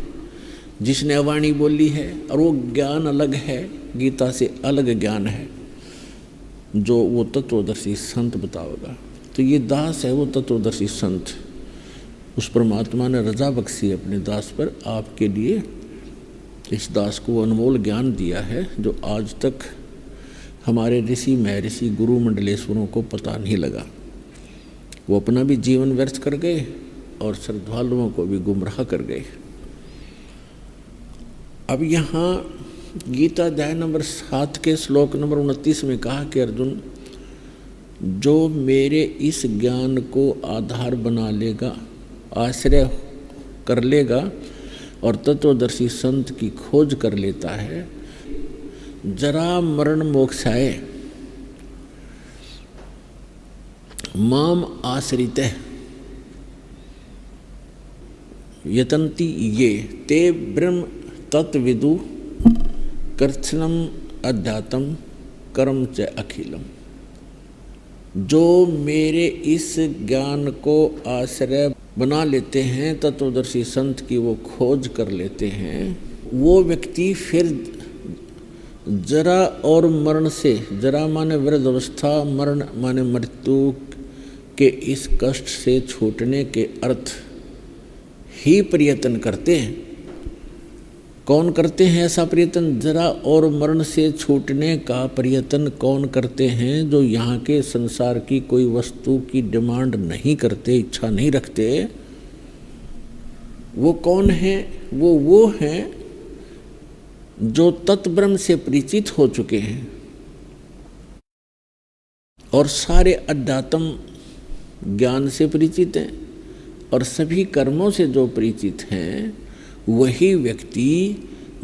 जिसने अवाणी बोली है, और वो ज्ञान अलग है, गीता से अलग ज्ञान है जो वो तत्वदर्शी संत बताओगा। तो ये दास है वो तत्वदर्शी संत। उस परमात्मा ने रजा बख्शी अपने दास पर, आपके लिए इस दास को अनमोल ज्ञान दिया है जो आज तक हमारे ऋषि महर्षि गुरु मंडलेश्वरों को पता नहीं लगा। वो अपना भी जीवन व्यर्थ कर गए और श्रद्धालुओं को भी गुमराह कर गए। अब यहाँ गीता अध्याय नंबर 7 के श्लोक नंबर 29 में कहा कि अर्जुन, जो मेरे इस ज्ञान को आधार बना लेगा, आश्रय कर लेगा और तत्वदर्शी संत की खोज कर लेता है, जरा मरण मोक्षाय माम आश्रित यतन्ति ये ते ब्रह्म तत्विदु कृत्स्नम अध्यात्म कर्म च अखिलम। जो मेरे इस ज्ञान को आश्रय बना लेते हैं, तत्वदर्शी संत की वो खोज कर लेते हैं, वो व्यक्ति फिर जरा और मरण से, जरा माने वृद्ध अवस्था, मरण माने मृत्यु के इस कष्ट से छूटने के अर्थ ही प्रयत्न करते हैं। कौन करते हैं ऐसा प्रयत्न? जरा और मरण से छूटने का प्रयत्न कौन करते हैं? जो यहाँ के संसार की कोई वस्तु की डिमांड नहीं करते, इच्छा नहीं रखते। वो कौन है? वो हैं जो तत्ब्रह्म से परिचित हो चुके हैं और सारे अध्यात्म ज्ञान से परिचित हैं और सभी कर्मों से जो परिचित हैं, वही व्यक्ति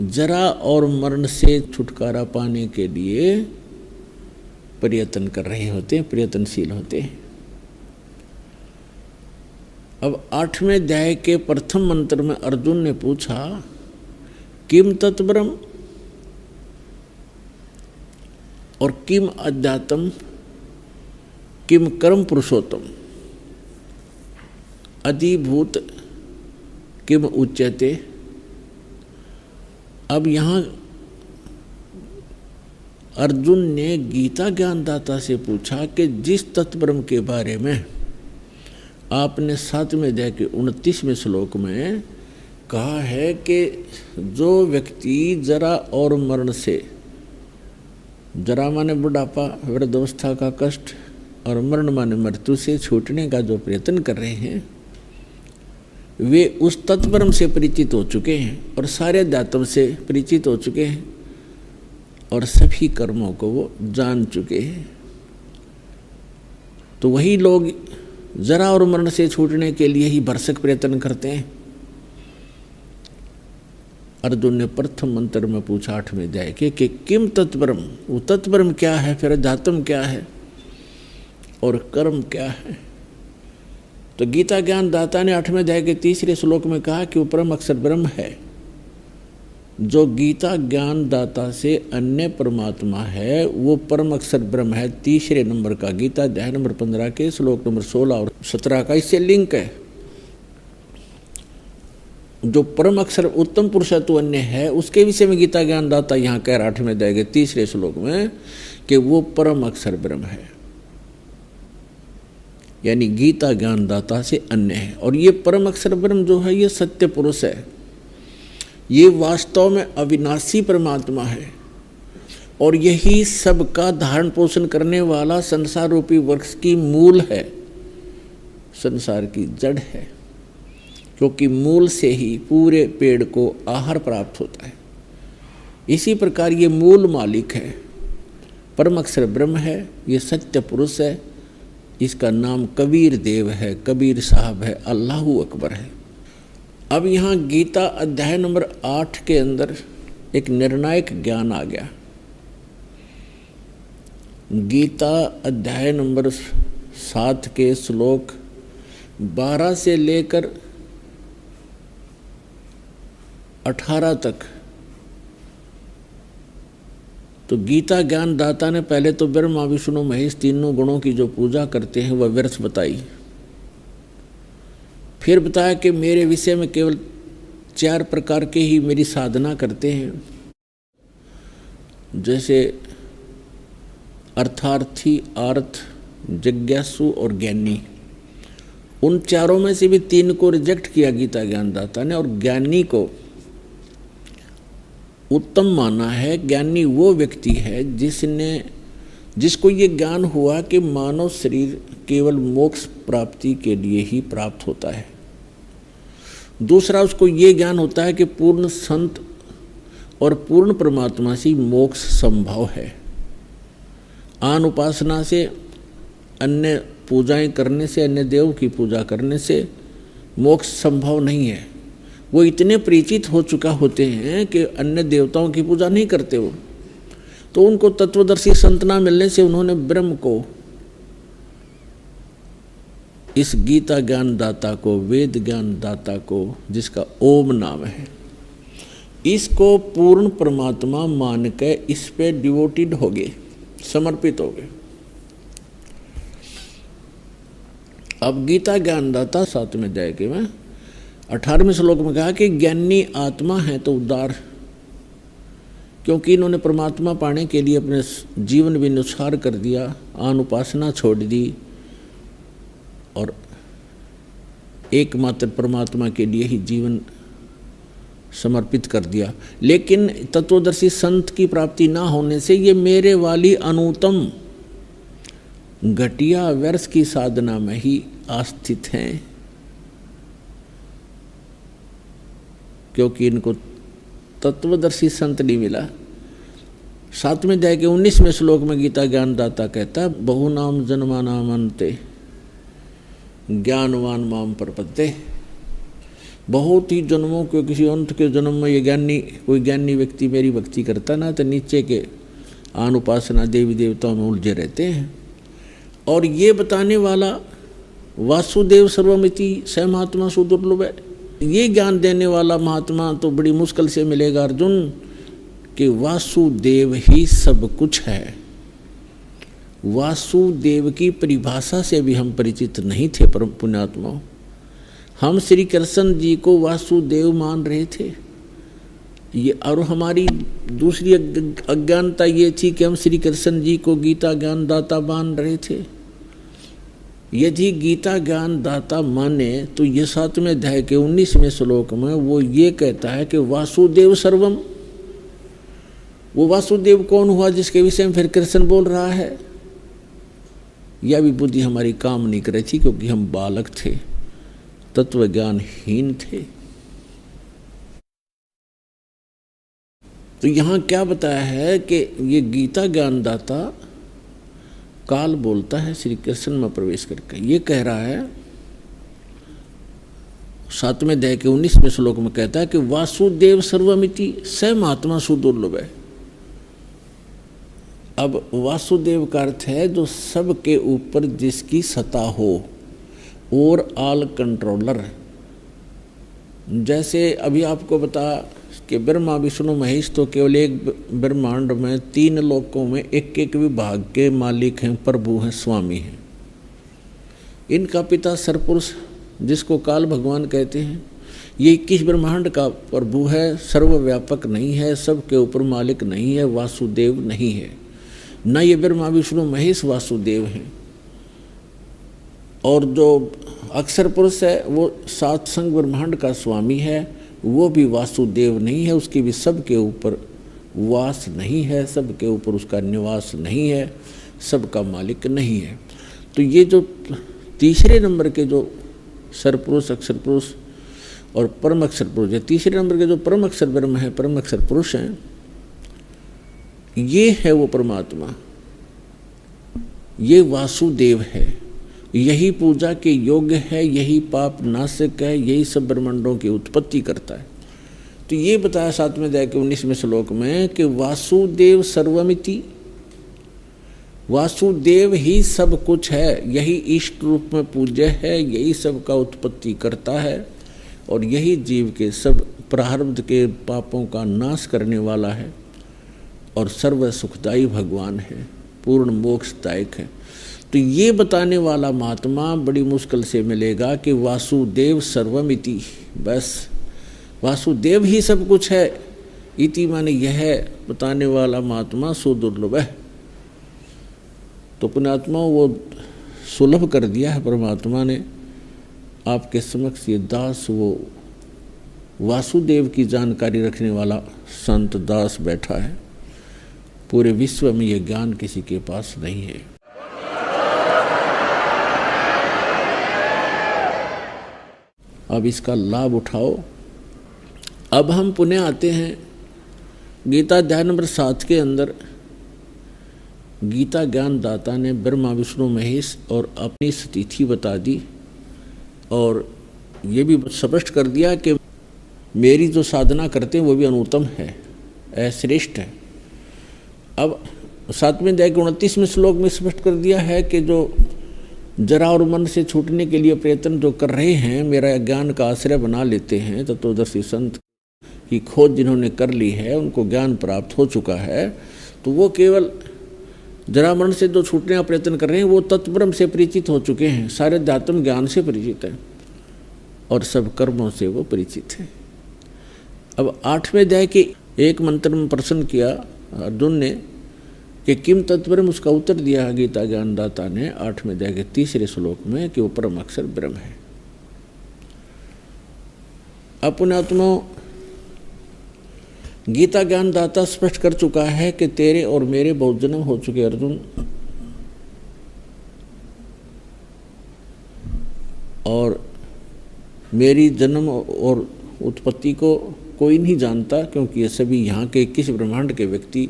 जरा और मरण से छुटकारा पाने के लिए प्रयत्न कर रहे होते हैं, प्रयत्नशील होते हैं। अब 8वें अध्याय के प्रथम मंत्र में अर्जुन ने पूछा, किम तत्ब्रह्म और किम अध्यात्म किम कर्म पुरुषोत्तम अधिभूत किम उच्यते। अब यहाँ अर्जुन ने गीता ज्ञानदाता से पूछा कि जिस तत्ब्रह्म के बारे में आपने 7वें अध्याय के 29वें श्लोक में कहा है कि जो व्यक्ति जरा और मरण से, जरा माने बुढ़ापा, वृद्धावस्था का कष्ट और मरण माने मृत्यु से छूटने का जो प्रयत्न कर रहे हैं, वे उस तत्ब्रह्म से परिचित हो चुके हैं और सारे अध्यात्म से परिचित हो चुके हैं और सभी कर्मों को वो जान चुके हैं। तो वही लोग जरा और मरण से छूटने के लिए ही भरसक प्रयत्न करते हैं अर्जुन ने प्रथम मंत्र में पूछा 8वें अध्याय के कि किम तत्ब्रह्म, वो तत्ब्रह्म क्या है, फिर अध्यात्म क्या है और कर्म क्या है। तो गीता ज्ञान दाता ने 8वें अध्याय के 3 श्लोक में कहा कि वो परम अक्षर ब्रह्म है। जो गीता ज्ञान दाता से अन्य परमात्मा है वो परम अक्षर ब्रह्म है। 3 नंबर का गीता अध्याय नंबर 15 के श्लोक नंबर 16 और 17 का इससे लिंक है। जो परम अक्षर उत्तम पुरुषत्व अन्य है उसके विषय में गीता ज्ञान दाता यहाँ कह रहा 8वें अध्याय के 3 श्लोक में कि वो परम अक्षर ब्रह्म है, यानी गीता ज्ञान दाता से अन्य है। और ये परम अक्षर ब्रह्म जो है ये सत्य पुरुष है, ये वास्तव में अविनाशी परमात्मा है और यही सबका धारण पोषण करने वाला संसार रूपी वृक्ष की मूल है, संसार की जड़ है, क्योंकि मूल से ही पूरे पेड़ को आहार प्राप्त होता है। इसी प्रकार ये मूल मालिक है, परम अक्षर ब्रह्म है, ये सत्य पुरुष है। इसका नाम कबीर देव है, कबीर साहब है, अल्लाहू अकबर है। अब यहाँ गीता अध्याय नंबर 8 के अंदर एक निर्णायक ज्ञान आ गया। गीता अध्याय नंबर 7 के श्लोक 12 से लेकर 18 तक तो गीता ज्ञान दाता ने पहले तो ब्रह्मा विष्णु महेश तीनों गुणों की जो पूजा करते हैं वह व्यर्थ बताई। फिर बताया कि मेरे विषय में केवल 4 प्रकार के ही मेरी साधना करते हैं, जैसे अर्थार्थी, आर्थ, जिज्ञासु और ज्ञानी। उन चारों में से भी 3 को रिजेक्ट किया गीता ज्ञान दाता ने और ज्ञानी को उत्तम माना है। ज्ञानी वो व्यक्ति है जिसको ये ज्ञान हुआ कि मानव शरीर केवल मोक्ष प्राप्ति के लिए ही प्राप्त होता है। दूसरा, उसको ये ज्ञान होता है कि पूर्ण संत और पूर्ण परमात्मा से मोक्ष संभव है। आन उपासना से, अन्य पूजाएं करने से, अन्य देव की पूजा करने से मोक्ष संभव नहीं है। वो इतने परिचित हो चुका होते हैं कि अन्य देवताओं की पूजा नहीं करते वो, तो उनको तत्वदर्शी संत ना मिलने से उन्होंने ब्रह्म को, इस गीता ज्ञान दाता को, वेद ज्ञान दाता को, जिसका ओम नाम है, इसको पूर्ण परमात्मा मान के इस पे डिवोटेड हो गए, समर्पित हो गए। अब गीता ज्ञान दाता 7वें अध्याय के में 18वें श्लोक में कहा कि ज्ञानी आत्मा है तो उदार, क्योंकि इन्होंने परमात्मा पाने के लिए अपने जीवन भी नुस्खार कर दिया, आन उपासना छोड़ दी और एकमात्र परमात्मा के लिए ही जीवन समर्पित कर दिया। लेकिन तत्वदर्शी संत की प्राप्ति ना होने से ये मेरे वाली अनुत्तम घटिया व्यर्थ की साधना में ही आस्थित हैं, क्योंकि इनको तत्वदर्शी संत नहीं मिला। 7वें अध्याय के 19वें श्लोक में गीता ज्ञान दाता कहता है, बहुनाम जन्मानाम अन्ते ज्ञानवान माम प्रपद्ये। बहुत ही जन्मों के किसी अंत के जन्म में ये कोई ज्ञानी व्यक्ति मेरी भक्ति करता ना तो नीचे के आन उपासना देवी देवताओं में उलझे रहते हैं। और ये बताने वाला वासुदेव सर्वमिति स महात्मा सुदुर्लभ है। ये ज्ञान देने वाला महात्मा तो बड़ी मुश्किल से मिलेगा अर्जुन, कि वासुदेव ही सब कुछ है। वासुदेव की परिभाषा से भी हम परिचित नहीं थे परम पुण्यात्माओं। हम श्री कृष्ण जी को वासुदेव मान रहे थे ये, और हमारी दूसरी अज्ञानता ये थी कि हम श्री कृष्ण जी को गीता ज्ञान दाता मान रहे थे। यदि गीता ज्ञान दाता माने तो ये 7वें अध्याय के 19वें श्लोक में वो ये कहता है कि वासुदेव सर्वम। वो वासुदेव कौन हुआ जिसके विषय में फिर कृष्ण बोल रहा है? यह भी बुद्धि हमारी काम नहीं कर रही थी, क्योंकि हम बालक थे, तत्व ज्ञानहीन थे। तो यहाँ क्या बताया है कि ये गीता ज्ञान दाता काल बोलता है श्री कृष्ण में प्रवेश करके। ये कह रहा है 7वें अध्याय के 19वें श्लोक में कहता है कि वासुदेव सर्वमिति स महात्मा सुदुर्लभ है। अब वासुदेव का अर्थ है जो सबके ऊपर जिसकी सत्ता हो और ऑल कंट्रोलर। जैसे अभी आपको बता कि ब्रह्मा विष्णु महेश तो केवल एक ब्रह्मांड में 3 लोकों में एक एक विभाग के मालिक हैं, प्रभु हैं, स्वामी हैं। इनका पिता सरपुरुष जिसको काल भगवान कहते हैं, ये 21 ब्रह्मांड का प्रभु है, सर्वव्यापक नहीं है, सबके ऊपर मालिक नहीं है, वासुदेव नहीं है। न ये ब्रह्मा विष्णु महेश वासुदेव हैं। और जो अक्षर पुरुष है वो 7 संग ब्रह्मांड का स्वामी है, वो भी वासुदेव नहीं है, उसकी भी सबके ऊपर वास नहीं है, सबके ऊपर उसका निवास नहीं है, सबका मालिक नहीं है। तो ये जो तीसरे नंबर के जो सरपुरुष, अक्षर पुरुष और परम अक्षर पुरुष, तीसरे नंबर के जो परम अक्षर ब्रह्म है, परम अक्षर पुरुष हैं, ये है वो परमात्मा, ये वासुदेव है, यही पूजा के योग्य है, यही पाप नाशक है, यही सब ब्रह्मांडों की उत्पत्ति करता है। तो ये बताया 7वें अध्याय के 19वें श्लोक में कि वासुदेव सर्वमिति, वासुदेव ही सब कुछ है, यही इष्ट रूप में पूज्य है, यही सब का उत्पत्ति करता है और यही जीव के सब प्रारब्ध के पापों का नाश करने वाला है और सर्व सुखदायी भगवान है, पूर्ण मोक्षदायक है। तो ये बताने वाला महात्मा बड़ी मुश्किल से मिलेगा कि वासुदेव सर्वमिति, बस वासुदेव ही सब कुछ है, इति माने यह बताने वाला महात्मा सुदुर्लभ है। तो पुण्यात्मा वो सुलभ कर दिया है परमात्मा ने आपके समक्ष। ये दास वो वासुदेव की जानकारी रखने वाला संत दास बैठा है। पूरे विश्व में ये ज्ञान किसी के पास नहीं है। अब इसका लाभ उठाओ। अब हम पुनः आते हैं गीता अध्याय नंबर 7 के अंदर। गीता ज्ञान दाता ने ब्रह्मा विष्णु महेश और अपनी स्थिति बता दी और ये भी स्पष्ट कर दिया कि मेरी जो साधना करते हैं वो भी अनुत्तम है, श्रेष्ठ है। अब 7वें अध्याय के 29वें श्लोक में स्पष्ट कर दिया है कि जो जरा और मन से छूटने के लिए प्रयत्न जो कर रहे हैं, मेरा ज्ञान का आश्रय बना लेते हैं, तत्वदर्शी संत की खोज जिन्होंने कर ली है, उनको ज्ञान प्राप्त हो चुका है, तो वो केवल जरा मन से जो छूटने का प्रयत्न कर रहे हैं वो तत्ब्रह्म से परिचित हो चुके हैं, सारे अध्यात्म ज्ञान से परिचित हैं और सब कर्मों से वो परिचित हैं। अब 8वें अध्याय के एक मंत्र में प्रश्न किया अर्जुन ने कि किम तत्ब्रह्म, उसका उत्तर दिया गीता ज्ञानदाता ने 8वें अध्याय के 3 श्लोक में कि वो परम अक्षर ब्रह्म है। अपनात्मा गीता ज्ञानदाता स्पष्ट कर चुका है कि तेरे और मेरे बहुत जन्म हो चुके अर्जुन, और मेरी जन्म और उत्पत्ति को कोई नहीं जानता, क्योंकि ये सभी यहाँ के 21 ब्रह्मांड के व्यक्ति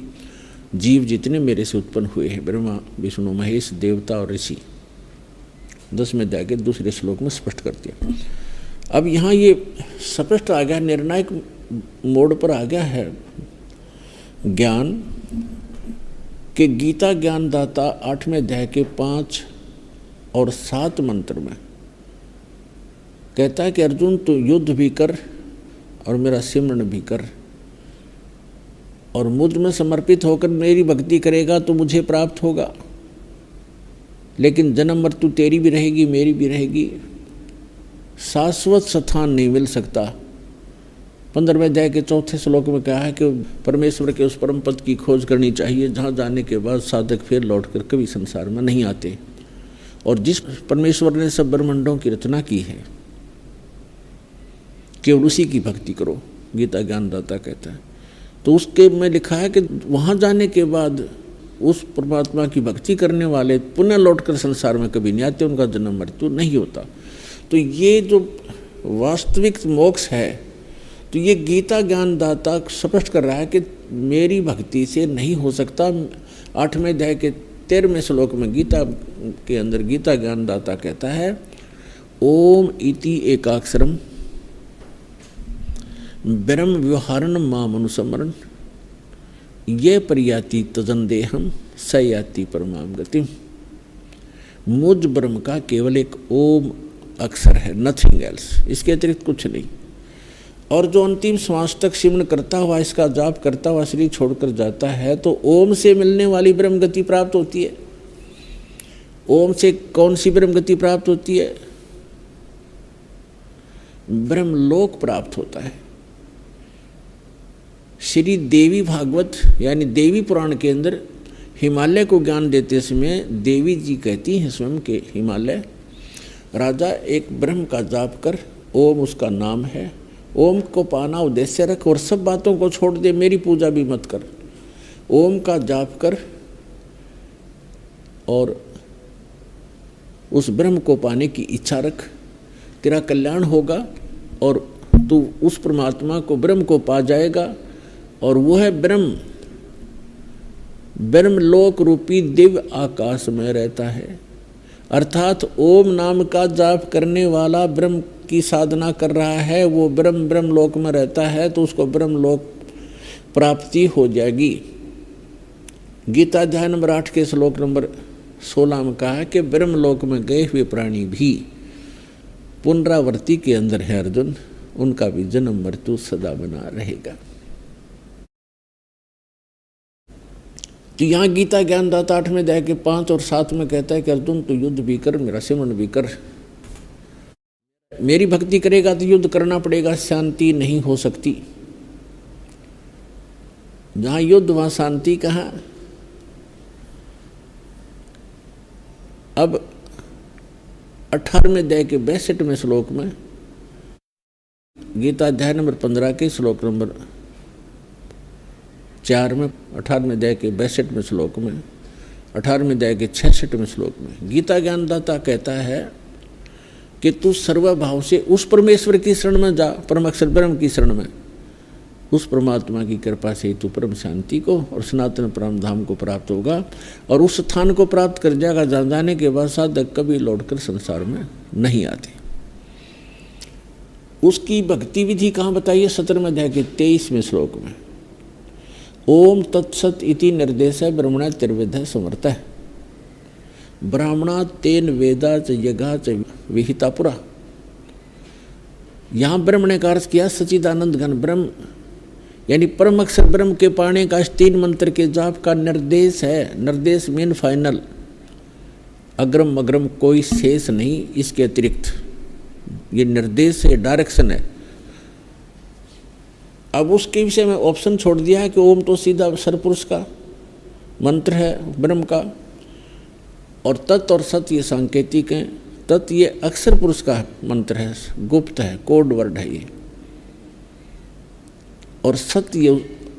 जीव जितने मेरे से उत्पन्न हुए हैं, ब्रह्मा विष्णु महेश देवता और ऋषि। 10वें अध्याय के 2 श्लोक में स्पष्ट कर दिया। अब यहाँ ये स्पष्ट आ गया, निर्णायक मोड़ पर आ गया है ज्ञान कि गीता ज्ञानदाता 8वें अध्याय के 5 और 7 मंत्र में कहता है कि अर्जुन तू युद्ध भी कर और मेरा सिमरन भी कर, और मुझ में समर्पित होकर मेरी भक्ति करेगा तो मुझे प्राप्त होगा, लेकिन जन्म मृत्यु तेरी भी रहेगी मेरी भी रहेगी, शाश्वत स्थान नहीं मिल सकता। 15वें अध्याय के 4 श्लोक में कहा है कि परमेश्वर के उस परम पद की खोज करनी चाहिए जहाँ जाने के बाद साधक फिर लौटकर कभी संसार में नहीं आते, और जिस परमेश्वर ने सब ब्रह्मांडों की रचना की है केवल उसी की भक्ति करो, गीता ज्ञानदाता कहता है। तो उसके में लिखा है कि वहाँ जाने के बाद उस परमात्मा की भक्ति करने वाले पुनः लौटकर संसार में कभी नहीं आते, उनका जन्म मृत्यु नहीं होता। तो ये जो वास्तविक मोक्ष है, तो ये गीता ज्ञानदाता स्पष्ट कर रहा है कि मेरी भक्ति से नहीं हो सकता। 8वें अध्याय के 13वें श्लोक में गीता के अंदर गीता ज्ञानदाता कहता है ओम इति एकाक्षरम ब्रह्म व्यवहारन माम अनुसमरण ये परियाति तजन देहम सयाति परमाम गतिम। मुझ ब्रह्म का केवल एक ओम अक्षर है, नथिंग एल्स, इसके अतिरिक्त कुछ नहीं। और जो अंतिम श्वास तक सिमरण करता हुआ, इसका जाप करता हुआ शरीर छोड़कर जाता है तो ओम से मिलने वाली ब्रह्म गति प्राप्त होती है। ओम से कौन सी ब्रह्म गति प्राप्त होती है? ब्रह्मलोक प्राप्त होता है। श्री देवी भागवत यानी देवी पुराण के अंदर हिमालय को ज्ञान देते समय देवी जी कहती हैं स्वयं के हिमालय, राजा एक ब्रह्म का जाप कर, ओम उसका नाम है, ओम को पाना उद्देश्य रख और सब बातों को छोड़ दे, मेरी पूजा भी मत कर, ओम का जाप कर और उस ब्रह्म को पाने की इच्छा रख, तेरा कल्याण होगा और तू उस परमात्मा को, ब्रह्म को पा जाएगा। और वो है ब्रह्म, ब्रह्मलोक रूपी दिव्य आकाश में रहता है। अर्थात ओम नाम का जाप करने वाला ब्रह्म की साधना कर रहा है, वो ब्रह्मलोक में रहता है, तो उसको ब्रह्मलोक प्राप्ति हो जाएगी। गीता अध्याय नंबर 8 के श्लोक नंबर 16 में कहा है कि ब्रह्मलोक में गए हुए प्राणी भी पुनरावृत्ति के अंदर है अर्जुन, उनका भी जन्म मृत्यु सदा बना रहेगा। तो यहाँ गीता ज्ञानदाता 8 में अध्याय के 5 और 7 में कहता है कि अर्जुन तू युद्ध भी कर, मेरा सिमरन भी कर। मेरी भक्ति करेगा तो युद्ध करना पड़ेगा, शांति नहीं हो सकती। जहाँ युद्ध वहाँ शांति कहाँ। अब 18वें अध्याय के 62वें श्लोक में, गीता अध्याय नंबर 15 के श्लोक नंबर 4 में, 18वें अध्याय के 62वें श्लोक में, 18वें अध्याय के 66वें श्लोक में गीता ज्ञानदाता कहता है कि तू सर्वभाव से उस परमेश्वर की शरण में जा, परम अक्षर ब्रह्म की शरण में। उस परमात्मा की कृपा से तू परम शांति को और सनातन परम धाम को प्राप्त होगा और उस स्थान को प्राप्त कर जाएगा जहाँ जाने के बाद साधक कभी लौटकर संसार में नहीं आते। उसकी भक्ति विधि कहाँ बताइए? 17वें अध्याय के 23वें श्लोक में, ओम तत्सत इति निर्देश ब्रह्मणा त्रिविध समर्थ है, ब्राह्मणा तेन वेदा च यज्ञा च विहिता पुरा। यहाँ ब्रह्म ने कार्य किया सचिदानंद घन ब्रह्म, यानी परम अक्षर ब्रह्म के पाने का 3 मंत्र के जाप का निर्देश है। निर्देश मीन फाइनल, अग्रम अग्रम कोई शेष नहीं, इसके अतिरिक्त ये निर्देश है, डायरेक्शन है। अब उसके विषय में ऑप्शन छोड़ दिया है कि ओम तो सीधा सरपुरुष का मंत्र है ब्रह्म का, और तत् और सत ये सांकेतिक हैं। तत् ये अक्षर पुरुष का मंत्र है, गुप्त है, कोड वर्ड है ये, और सत्य ये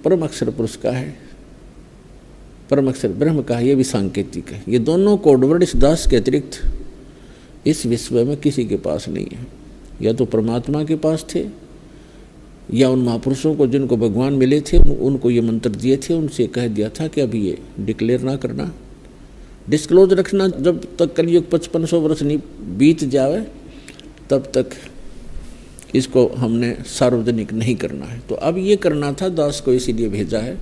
परम अक्षर पुरुष का है, परम अक्षर ब्रह्म का है, ये भी सांकेतिक है। ये दोनों कोड वर्ड इस दास के अतिरिक्त इस विश्व में किसी के पास नहीं है। या तो परमात्मा के पास थे या उन महापुरुषों को जिनको भगवान मिले थे उनको ये मंत्र दिए थे, उनसे कह दिया था कि अभी ये डिक्लेयर ना करना, डिस्क्लोज रखना, जब तक कलयुग 5500 वर्ष नहीं बीत जावे तब तक इसको हमने सार्वजनिक नहीं करना है। तो अब ये करना था, दास को इसीलिए भेजा है